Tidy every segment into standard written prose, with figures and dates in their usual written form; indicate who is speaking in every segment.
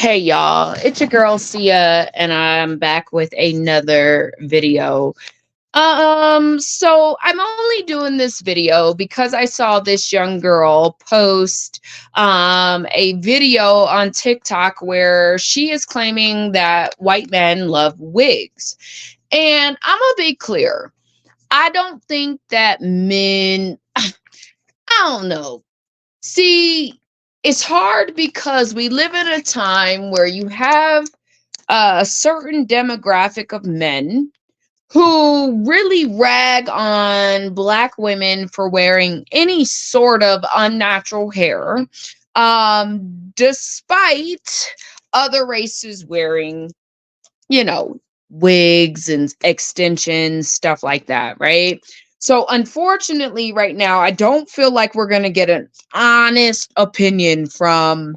Speaker 1: Hey y'all, it's your girl Sia, and I'm back with another video. So I'm only doing this video because I saw this young girl post a video on TikTok where she is claiming that white men love wigs. And I'm gonna be clear. I don't think that men, I don't know. See, it's hard because we live in a time where you have a certain demographic of men who really rag on Black women for wearing any sort of unnatural hair, despite other races wearing, you know, wigs and extensions, stuff like that, right? So, unfortunately, right now, I don't feel like we're going to get an honest opinion from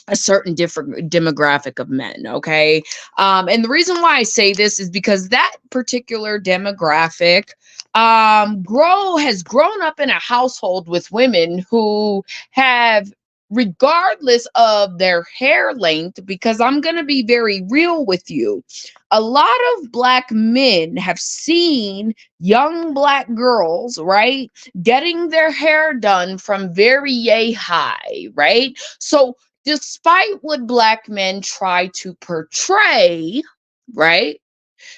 Speaker 1: a certain different demographic of men. Okay. And the reason why I say this is because that particular demographic has grown up in a household with women who have, regardless of their hair length, because I'm going to be very real with you, a lot of Black men have seen young Black girls, right, getting their hair done from very yay high, right? So despite what Black men try to portray, right,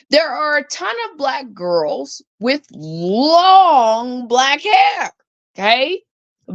Speaker 1: there are a ton of Black girls with long Black hair, okay?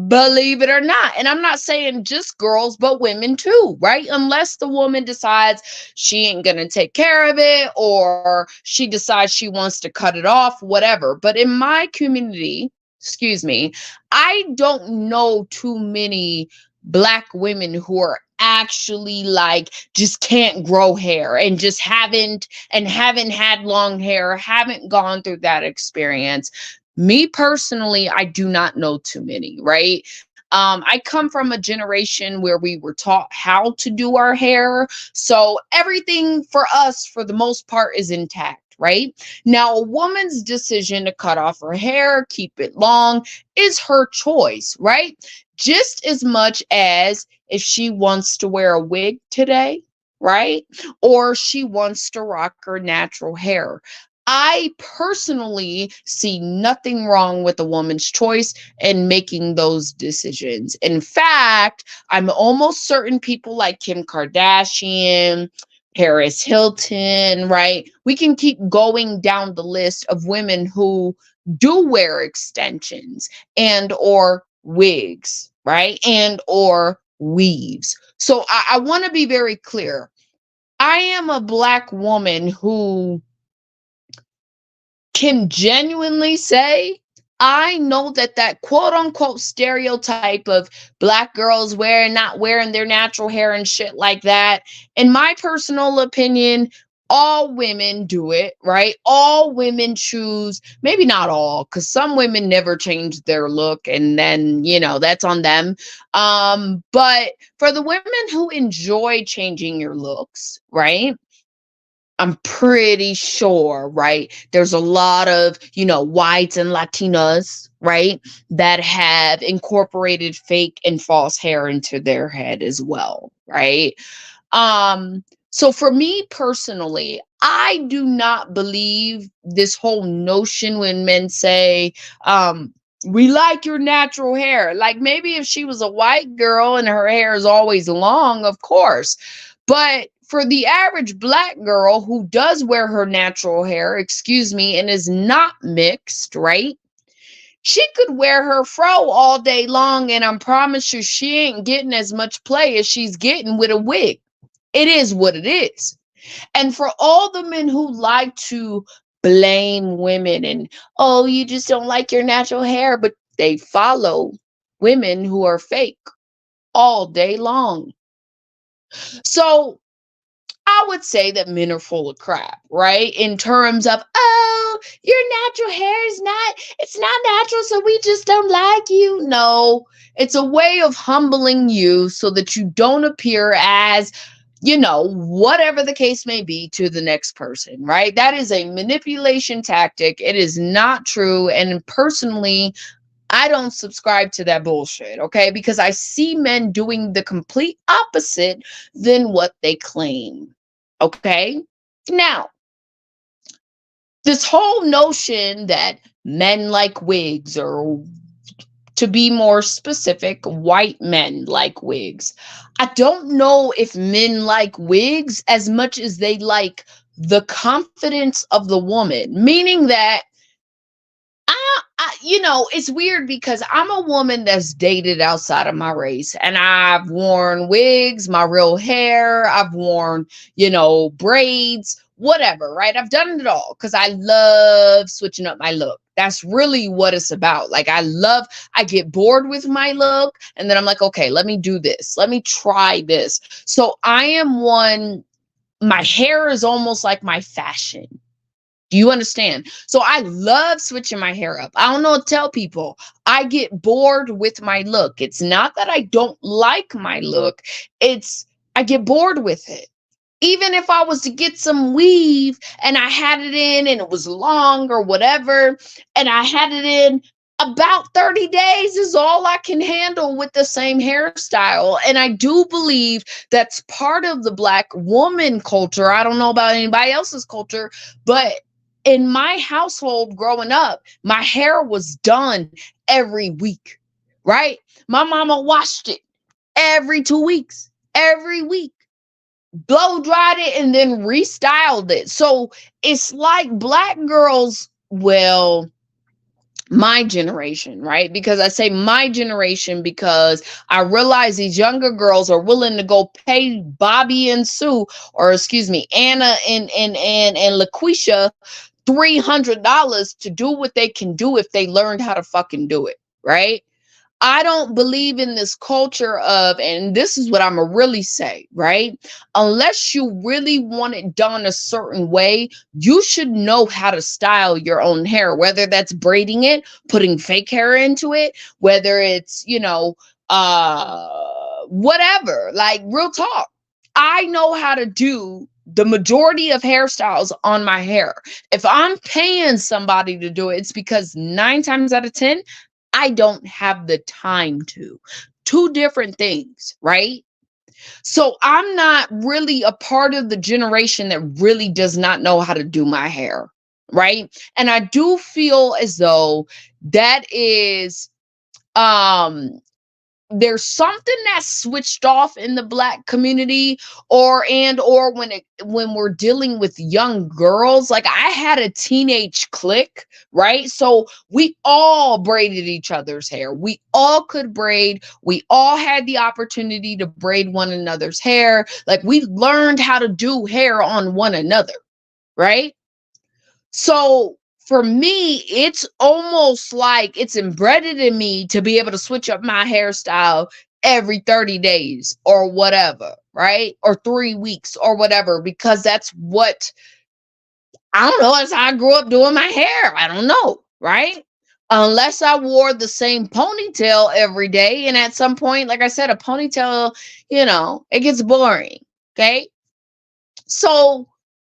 Speaker 1: Believe it or not. And I'm not saying just girls, but women too, right? Unless the woman decides she ain't going to take care of it, or she decides she wants to cut it off, whatever. But in my community, excuse me, I don't know too many Black women who are actually like just can't grow hair and just haven't had long hair, haven't gone through that experience. Me personally, I do not know too many, right? I come from a generation where we were taught how to do our hair. So everything for us, for the most part, is intact, right? Now, a woman's decision to cut off her hair, keep it long, is her choice, right? Just as much as if she wants to wear a wig today, right? Or she wants to rock her natural hair. I personally see nothing wrong with a woman's choice in making those decisions. In fact, I'm almost certain people like Kim Kardashian, Paris Hilton, right? We can keep going down the list of women who do wear extensions and or wigs, right? And or weaves. So I want to be very clear. I am a Black woman who can genuinely say I know that quote unquote stereotype of Black girls not wearing their natural hair and shit like that. In my personal opinion, all women do it, right? All women choose, maybe not all, because some women never change their look, and then, that's on them. But for the women who enjoy changing your looks, right? I'm pretty sure, right? There's a lot of, whites and Latinas, right, that have incorporated fake and false hair into their head as well, right? So for me personally, I do not believe this whole notion when men say, we like your natural hair. Like maybe if she was a white girl and her hair is always long, of course. But for the average Black girl who does wear her natural hair, excuse me, and is not mixed, right? She could wear her fro all day long, and I promise you, she ain't getting as much play as she's getting with a wig. It is what it is. And for all the men who like to blame women and, oh, you just don't like your natural hair, but they follow women who are fake all day long. So I would say that men are full of crap, right? In terms of, oh, your natural hair it's not natural, so we just don't like you. No, it's a way of humbling you so that you don't appear as, whatever the case may be to the next person, right? That is a manipulation tactic. It is not true. And personally, I don't subscribe to that bullshit, okay? Because I see men doing the complete opposite than what they claim, okay? Now, this whole notion that men like wigs, or to be more specific, white men like wigs. I don't know if men like wigs as much as they like the confidence of the woman, meaning that it's weird because I'm a woman that's dated outside of my race, and I've worn wigs, my real hair, I've worn, braids, whatever, right? I've done it all because I love switching up my look. That's really what it's about. Like, I get bored with my look, and then I'm like, okay, let me do this. Let me try this. So I am one, my hair is almost like my fashion. Do you understand? So I love switching my hair up. I don't know what to tell people. I get bored with my look. It's not that I don't like my look. I get bored with it. Even if I was to get some weave and I had it in and it was long or whatever, and I had it in about 30 days is all I can handle with the same hairstyle. And I do believe that's part of the Black woman culture. I don't know about anybody else's culture, but in my household growing up, my hair was done every week, right? My mama washed it every 2 weeks, every week, blow dried it, and then restyled it. So it's like Black girls, well, my generation, right? Because I say my generation because I realize these younger girls are willing to go pay Bobby and Sue, or excuse me, Anna and LaQuisha $300 to do what they can do if they learned how to fucking do it, right? I don't believe in this culture of, and this is what I'm gonna really say, right? Unless you really want it done a certain way, you should know how to style your own hair, whether that's braiding it, putting fake hair into it, whether it's, whatever, like real talk. I know how to do the majority of hairstyles on my hair. If I'm paying somebody to do it, it's because 9 times out of 10, I don't have the time to. Two different things, right? So I'm not really a part of the generation that really does not know how to do my hair, right? And I do feel as though that is there's something that's switched off in the Black community, or when we're dealing with young girls. Like, I had a teenage clique, right? So we all braided each other's hair. We all could braid. We all had the opportunity to braid one another's hair. Like, we learned how to do hair on one another, right? So for me, it's almost like it's embedded in me to be able to switch up my hairstyle every 30 days or whatever, right? Or 3 weeks or whatever, because that's what, I don't know, that's how I grew up doing my hair. I don't know, right? Unless I wore the same ponytail every day. And at some point, like I said, a ponytail, it gets boring. Okay. So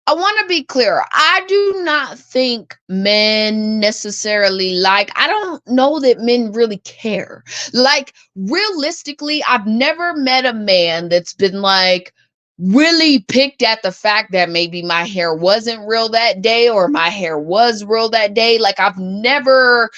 Speaker 1: I want to be clear. I do not think men necessarily I don't know that men really care. Like, realistically, I've never met a man that's been like really picked at the fact that maybe my hair wasn't real that day or my hair was real that day. Like, I've never,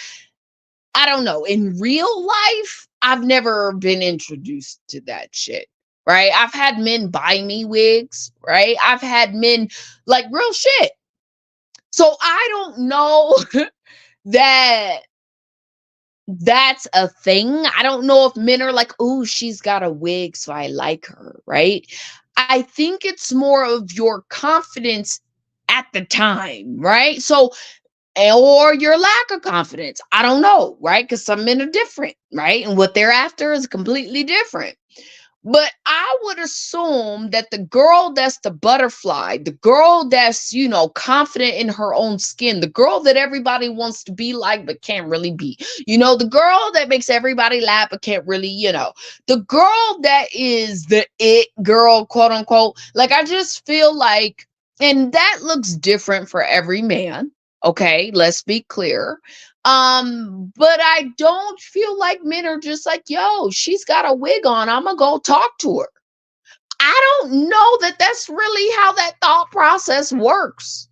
Speaker 1: I don't know, in real life, I've never been introduced to that shit. Right? I've had men buy me wigs, right? I've had men, like, real shit. So I don't know that that's a thing. I don't know if men are like, oh, she's got a wig, so I like her, right? I think it's more of your confidence at the time, right? So, or your lack of confidence. I don't know, right? Because some men are different, right? And what they're after is completely different. But I would assume that the girl that's the butterfly, the girl that's, confident in her own skin, the girl that everybody wants to be like but can't really be, the girl that makes everybody laugh but can't really, the girl that is the it girl, quote unquote. Like, I just feel like, and that looks different for every man. Okay, let's be clear. But I don't feel like men are just like, yo, she's got a wig on. I'm gonna go talk to her. I don't know that that's really how that thought process works.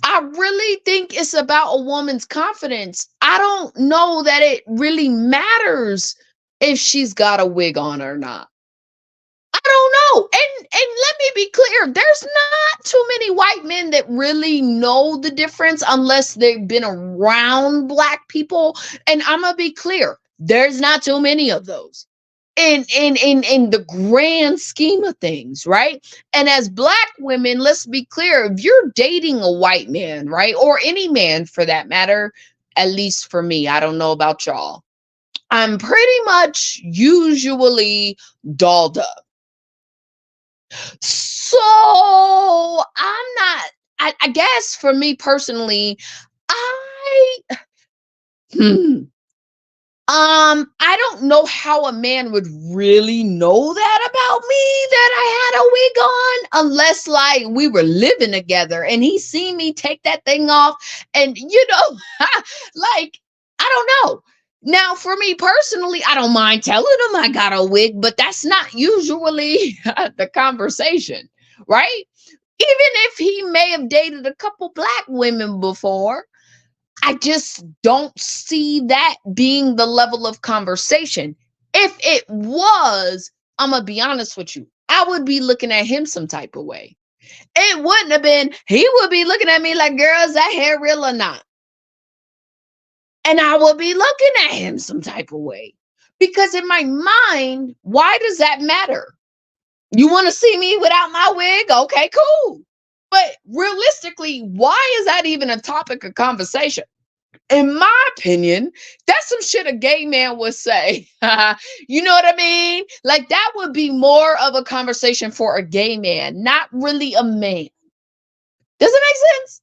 Speaker 1: I really think it's about a woman's confidence. I don't know that it really matters if she's got a wig on or not. I don't know. And let me be clear, there's not too many white men that really know the difference unless they've been around black people. And I'm gonna be clear, there's not too many of those in the grand scheme of things, right? And as black women, let's be clear, if you're dating a white man, right, or any man for that matter, at least for me, I don't know about y'all, I'm pretty much usually dolled up. So I'm not, I guess for me personally, I hmm, I don't know how a man would really know that about me that I had a wig on unless like we were living together and he seen me take that thing off and like I don't know. Now for me personally, I don't mind telling him I got a wig, but that's not usually the conversation, right? Even if he may have dated a couple black women before, I just don't see that being the level of conversation. If it was, I'm going to be honest with you, I would be looking at him some type of way. It wouldn't have been, he would be looking at me like, girl, is that hair real or not? And I would be looking at him some type of way. Because in my mind, why does that matter? You want to see me without my wig? Okay, cool. But realistically, why is that even a topic of conversation? In my opinion, that's some shit a gay man would say. You know what I mean? Like that would be more of a conversation for a gay man, not really a man. Does it make sense?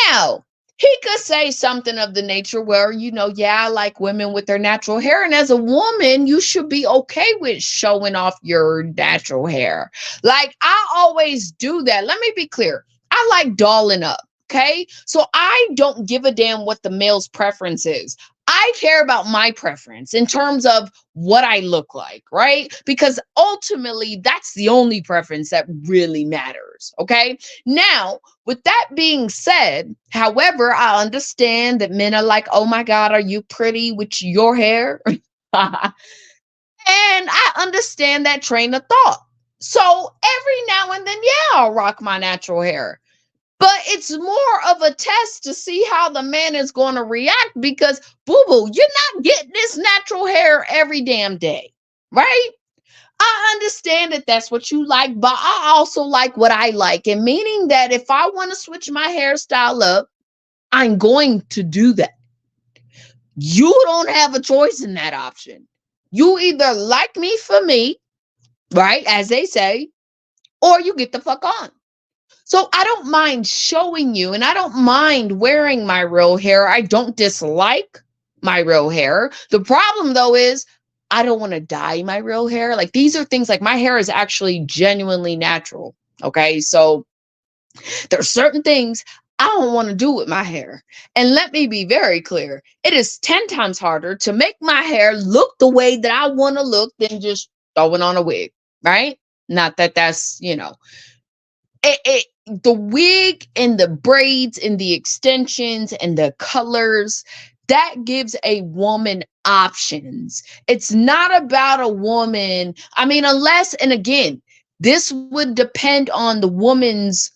Speaker 1: Now, he could say something of the nature where, yeah, I like women with their natural hair. And as a woman, you should be okay with showing off your natural hair. Like I always do that. Let me be clear. I like dolling up. Okay. So I don't give a damn what the male's preference is. I care about my preference in terms of what I look like, right? Because ultimately, that's the only preference that really matters. Okay. Now, with that being said, however, I understand that men are like, oh my God, are you pretty with your hair? And I understand that train of thought. So every now and then, yeah, I'll rock my natural hair. But it's more of a test to see how the man is going to react because, boo-boo, you're not getting this natural hair every damn day, right? I understand that that's what you like, but I also like what I like. And meaning that if I want to switch my hairstyle up, I'm going to do that. You don't have a choice in that option. You either like me for me, right, as they say, or you get the fuck on. So I don't mind showing you, and I don't mind wearing my real hair. I don't dislike my real hair. The problem, though, is I don't want to dye my real hair. Like these are things like my hair is actually genuinely natural. Okay. So there's certain things I don't want to do with my hair. And let me be very clear. It is 10 times harder to make my hair look the way that I want to look than just throwing on a wig. Right. Not that that's, the wig and the braids and the extensions and the colors that gives a woman options. It's not about a woman. I mean, unless, and again, this would depend on the woman's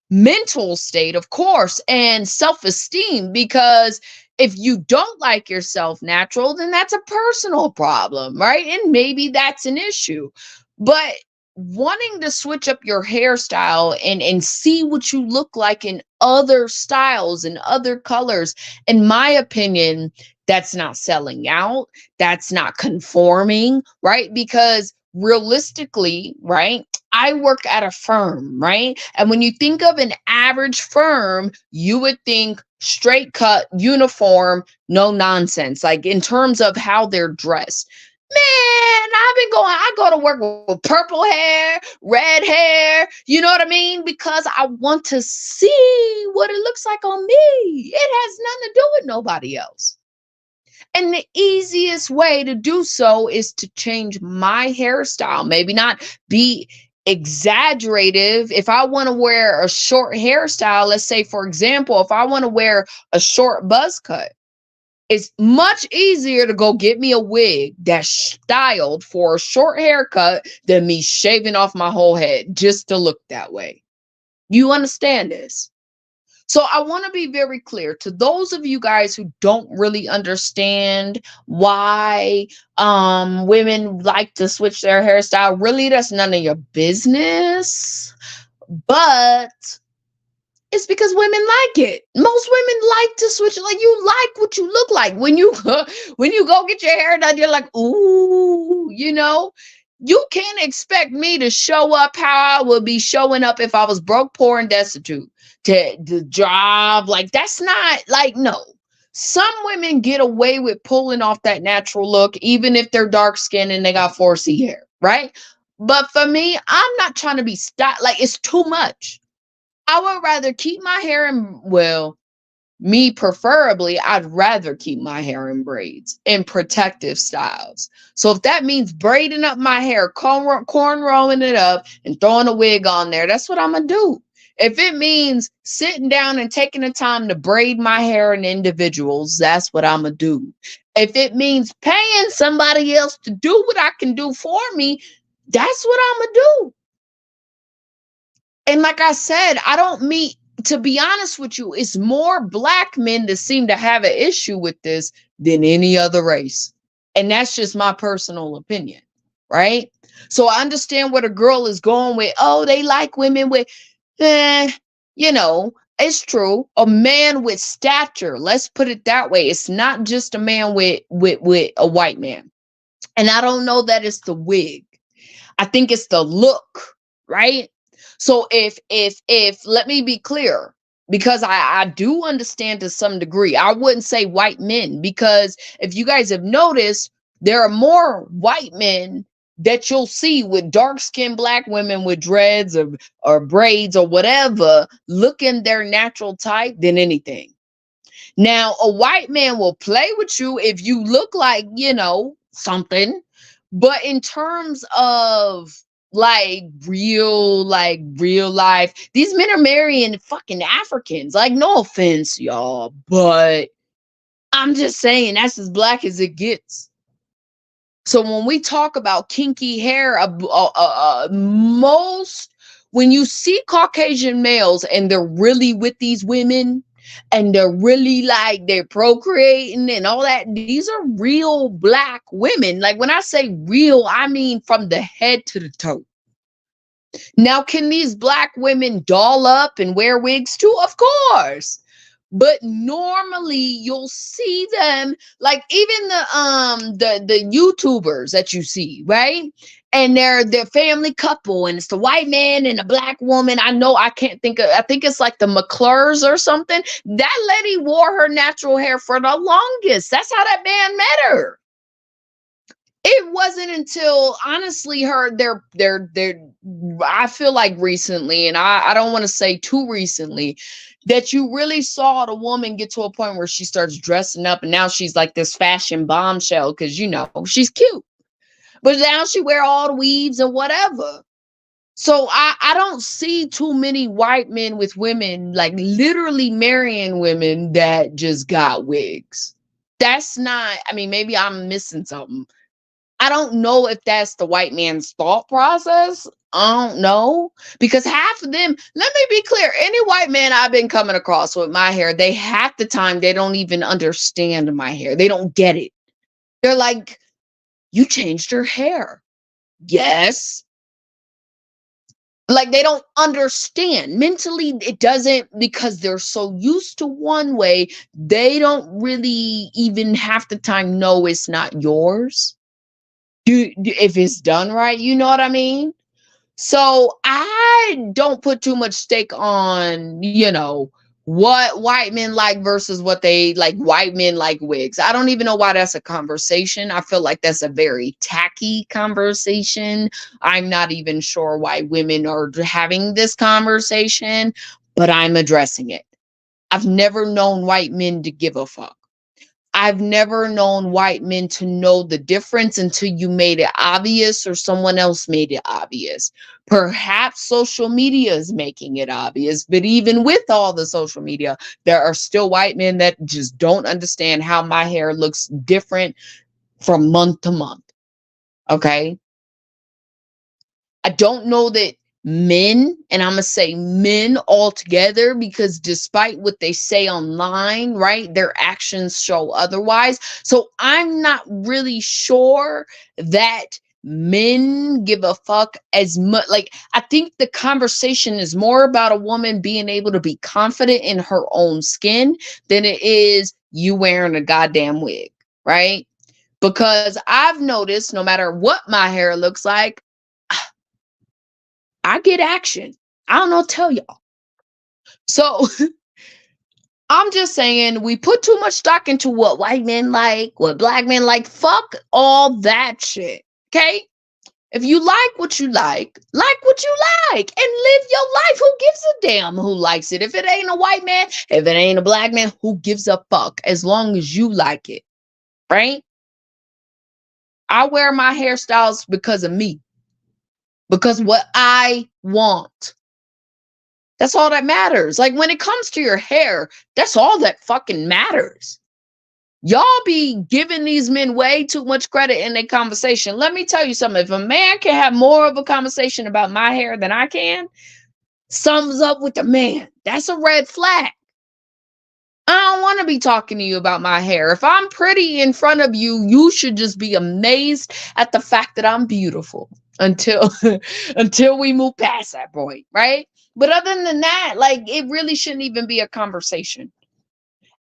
Speaker 1: mental state, of course, and self-esteem, because if you don't like yourself natural, then that's a personal problem, right? And maybe that's an issue. But wanting to switch up your hairstyle and see what you look like in other styles and other colors, in my opinion, that's not selling out. That's not conforming, right? Because realistically, right, I work at a firm, right? And when you think of an average firm, you would think straight cut, uniform, no nonsense, like in terms of how they're dressed. Man, I've been I go to work with purple hair, red hair, you know what I mean? Because I want to see what it looks like on me. It has nothing to do with nobody else. And the easiest way to do so is to change my hairstyle. Maybe not be exaggerative. If I want to wear a short hairstyle, let's say, for example, if I want to wear a short buzz cut, it's much easier to go get me a wig that's styled for a short haircut than me shaving off my whole head just to look that way. You understand this? So I want to be very clear to those of you guys who don't really understand why women like to switch their hairstyle. Really, that's none of your business. But it's because women like it. Most women like to switch. Like, you like what you look like. When you go get your hair done, you're like, ooh, you can't expect me to show up how I would be showing up if I was broke, poor, and destitute. To job, like, that's not, like, no. Some women get away with pulling off that natural look, even if they're dark skinned and they got 4C hair, right? But for me, I'm not trying to be like, it's too much. I would rather keep my hair in, well, me preferably, I'd rather keep my hair in braids in protective styles. So if that means braiding up my hair, corn rolling it up and throwing a wig on there, that's what I'm going to do. If it means sitting down and taking the time to braid my hair in individuals, that's what I'm going to do. If it means paying somebody else to do what I can do for me, that's what I'm going to do. And like I said, I don't mean, to be honest with you, it's more black men that seem to have an issue with this than any other race. And that's just my personal opinion, right? So I understand what a girl is going with. Oh, they like women with, it's true. A man with stature, let's put it that way. It's not just a man with a white man. And I don't know that it's the wig. I think it's the look, right? So if let me be clear, because I do understand to some degree. I wouldn't say white men, because if you guys have noticed, there are more white men that you'll see with dark-skinned black women with dreads or braids or whatever, looking their natural type than anything. Now, a white man will play with you if you look like, something. But in terms of real life, these men are marrying fucking Africans. Like, no offense, y'all, but I'm just saying that's as black as it gets. So when we talk about kinky hair, when you see Caucasian males and they're really with these women and they're really they're procreating and all that, these are real black women. Like, when I say real, I mean from the head to the toe. Now, can these black women doll up and wear wigs too? Of course. But normally you'll see them, like, even the YouTubers that you see, right? And they're family couple, and it's the white man and the black woman. I think it's like the McClures or something. That lady wore her natural hair for the longest. That's how that man met her. It wasn't until, honestly, I feel like recently, and I don't want to say too recently, that you really saw the woman get to a point where she starts dressing up, and now she's like this fashion bombshell because, she's cute. But now she wear all the weaves and whatever. So I don't see too many white men with women, like, literally marrying women that just got wigs. That's not, maybe I'm missing something. I don't know if that's the white man's thought process. I don't know. Because half of them, let me be clear, any white man I've been coming across with my hair, half the time, they don't even understand my hair. They don't get it. They're like, you changed your hair. Yes. Like, they don't understand. Mentally, it doesn't, because they're so used to one way, they don't really even half the time know it's not yours. If it's done right, you know what I mean? So I don't put too much stake on, what white men like versus what they like, white men like wigs. I don't even know why that's a conversation. I feel like that's a very tacky conversation. I'm not even sure why women are having this conversation, but I'm addressing it. I've never known white men to give a fuck. I've never known white men to know the difference until you made it obvious or someone else made it obvious. Perhaps social media is making it obvious, but even with all the social media, there are still white men that just don't understand how my hair looks different from month to month. Okay. I don't know that men, and I'm going to say men altogether, because despite what they say online, right, their actions show otherwise. So I'm not really sure that men give a fuck as much. Like, I think the conversation is more about a woman being able to be confident in her own skin than it is you wearing a goddamn wig, right? Because I've noticed no matter what my hair looks like, I get action. I don't know, tell y'all. So I'm just saying we put too much stock into what white men like, what black men like. Fuck all that shit. Okay? If you like what you like what you like and live your life. Who gives a damn who likes it? If it ain't a white man, if it ain't a black man, who gives a fuck as long as you like it, right? I wear my hairstyles because of me, because what I want. That's all that matters. Like when it comes to your hair, that's all that fucking matters. Y'all be giving these men way too much credit in their conversation. Let me tell you something. If a man can have more of a conversation about my hair than I can, sums up with the man. That's a red flag. I don't want to be talking to you about my hair. If I'm pretty in front of you, you should just be amazed at the fact that I'm beautiful until until we move past that point, right? But other than that, like it really shouldn't even be a conversation.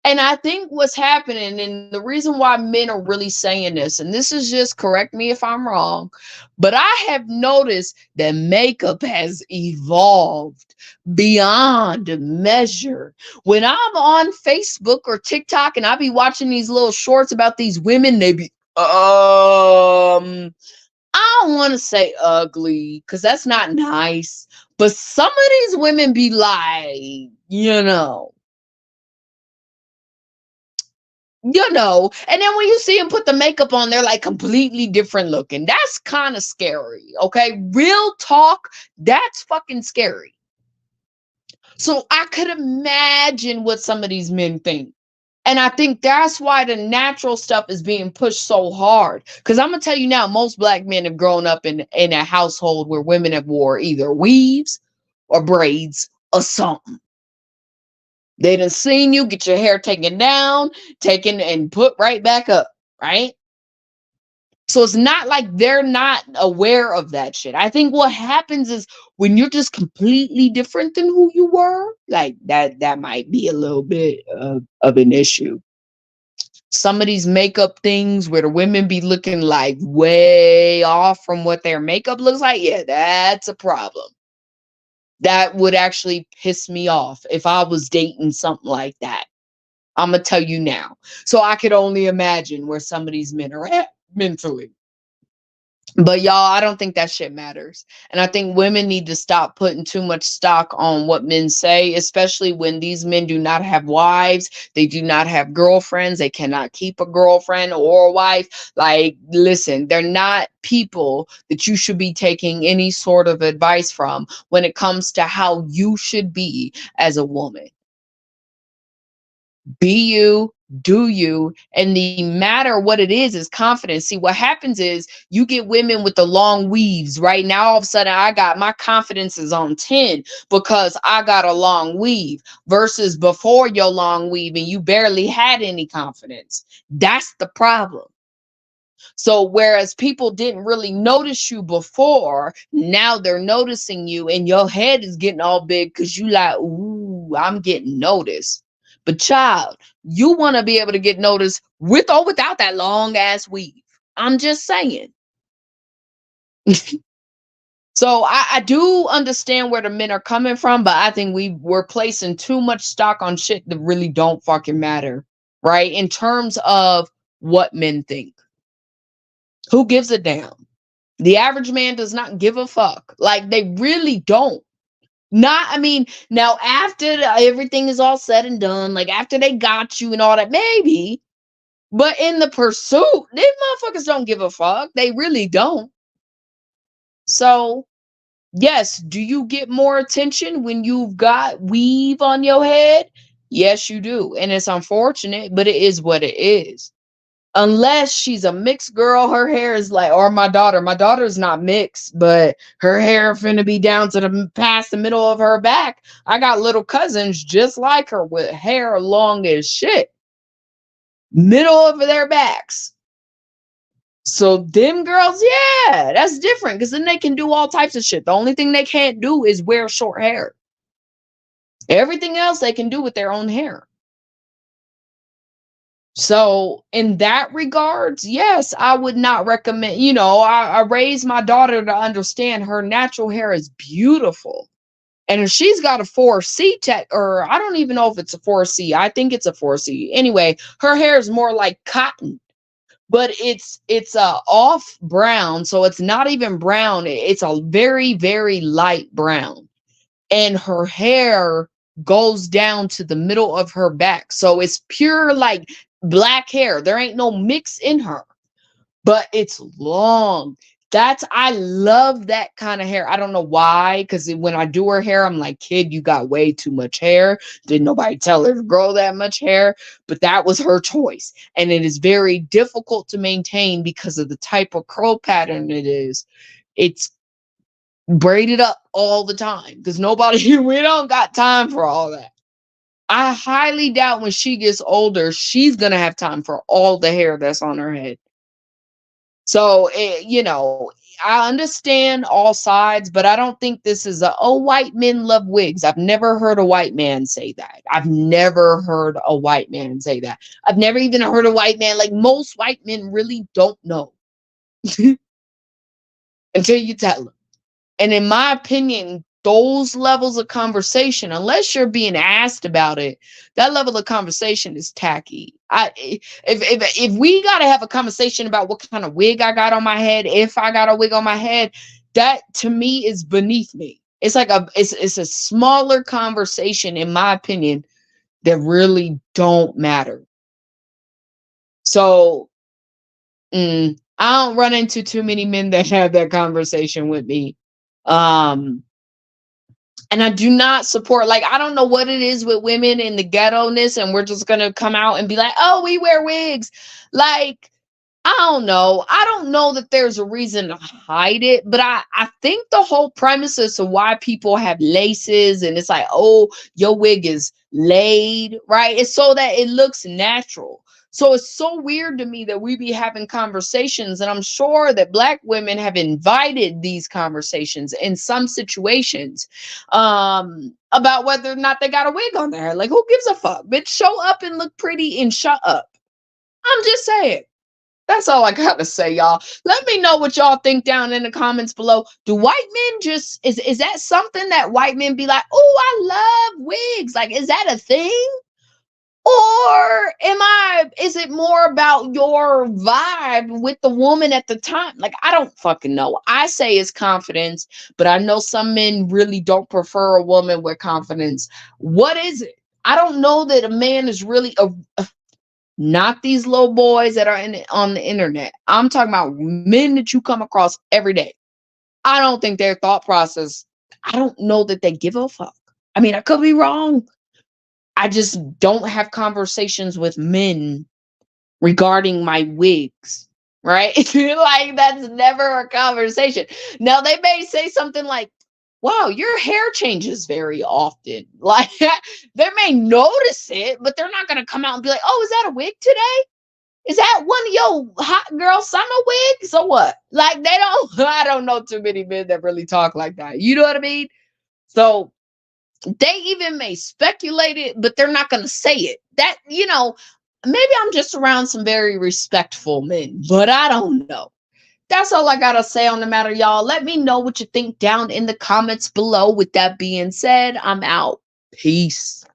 Speaker 1: And I think what's happening, and the reason why men are really saying this, and this is just correct me if I'm wrong, but I have noticed that makeup has evolved beyond measure. When I'm on Facebook or TikTok and I be watching these little shorts about these women, they be, I don't want to say ugly because that's not nice, but some of these women be like, you know, and then when you see them put the makeup on, they're like completely different looking. That's kind of scary. Okay. Real talk. That's fucking scary. So I could imagine what some of these men think. And I think that's why the natural stuff is being pushed so hard. Because I'm gonna tell you now, most black men have grown up in a household where women have wore either weaves or braids or something. They done seen you get your hair taken down, taken and put right back up, right? So it's not like they're not aware of that shit. I think what happens is when you're just completely different than who you were, like that might be a little bit of an issue. Some of these makeup things where the women be looking like way off from what their makeup looks like, yeah, that's a problem. That would actually piss me off if I was dating something like that. I'm gonna tell you now. So I could only imagine where some of these men are at mentally. But y'all, I don't think that shit matters. And I think women need to stop putting too much stock on what men say, especially when these men do not have wives. They do not have girlfriends. They cannot keep a girlfriend or a wife. Like, listen, they're not people that you should be taking any sort of advice from when it comes to how you should be as a woman. Be you, do you, and the matter what it is confidence. See, what happens is you get women with the long weaves. Right now, all of a sudden, I got my confidence is on 10 because I got a long weave versus before your long weave and you barely had any confidence. That's the problem. So whereas people didn't really notice you before, now they're noticing you and your head is getting all big because you like, ooh, I'm getting noticed. But child, you want to be able to get noticed with or without that long ass weave. I'm just saying. So I do understand where the men are coming from, but I think we're placing too much stock on shit that really don't fucking matter, right? In terms of what men think. Who gives a damn? The average man does not give a fuck. Like they really don't. Not, I mean, now after everything is all said and done, like after they got you and all that, maybe. But in the pursuit, these motherfuckers don't give a fuck. They really don't. So, yes, do you get more attention when you've got weave on your head? Yes, you do. And it's unfortunate, but it is what it is. Unless she's a mixed girl, her hair is like, or my daughter. My daughter's not mixed, but her hair finna be down to the past the middle of her back. I got little cousins just like her with hair long as shit, middle of their backs. So them girls, yeah, that's different because then they can do all types of shit. The only thing they can't do is wear short hair. Everything else they can do with their own hair. So in that regards, yes, I would not recommend, I raised my daughter to understand her natural hair is beautiful. And if she's got a 4C tech, or I don't even know if it's a 4C, I think it's a 4C. Anyway, her hair is more like cotton, but it's a off brown, so it's not even brown. It's a very, very light brown. And her hair goes down to the middle of her back. So it's pure like black hair. There ain't no mix in her, but it's long. I love that kind of hair. I don't know why, because when I do her hair, I'm like, kid, you got way too much hair. Didn't nobody tell her to grow that much hair? But that was her choice. And it is very difficult to maintain because of the type of curl pattern it is. It's braided up all the time because we don't got time for all that. I highly doubt when she gets older, she's going to have time for all the hair that's on her head. So, I understand all sides, but I don't think this is white men love wigs. I've never heard a white man say that. I've never heard a white man say that. I've never even heard a white man, like most white men really don't know until you tell them. And in my opinion, those levels of conversation, unless you're being asked about it, that level of conversation is tacky. If we got to have a conversation about what kind of wig I got on my head, if I got a wig on my head, that to me is beneath me. It's like it's a smaller conversation, in my opinion, that really don't matter. So I don't run into too many men that have that conversation with me. And I do not support, like, I don't know what it is with women in the ghetto-ness, and we're just gonna come out and be like, oh, we wear wigs. Like, I don't know. I don't know that there's a reason to hide it, but I think the whole premise as to why people have laces and it's like, oh, your wig is laid, right? It's so that it looks natural. So it's so weird to me that we be having conversations, and I'm sure that Black women have invited these conversations in some situations about whether or not they got a wig on their head. Like, who gives a fuck? Bitch, show up and look pretty and shut up. I'm just saying. That's all I gotta say, y'all. Let me know what y'all think down in the comments below. Do white men is that something that white men be like, oh, I love wigs? Like, is that a thing? Or is it more about your vibe with the woman at the time? Like, I don't fucking know. I say it's confidence, but I know some men really don't prefer a woman with confidence. What is it? I don't know that a man is really not these little boys that are on the internet. I'm talking about men that you come across every day. I don't think their thought process, I don't know that they give a fuck. I mean, I could be wrong. I just don't have conversations with men regarding my wigs, right? Like, that's never a conversation. Now, they may say something like, wow, your hair changes very often. Like, they may notice it, but they're not going to come out and be like, oh, is that a wig today? Is that one of your hot girl summer wigs or what? Like, I don't know too many men that really talk like that. You know what I mean? So they even may speculate it, but they're not going to say it. That, maybe I'm just around some very respectful men, but I don't know. That's all I gotta say on the matter, y'all. Let me know what you think down in the comments below. With that being said, I'm out. Peace.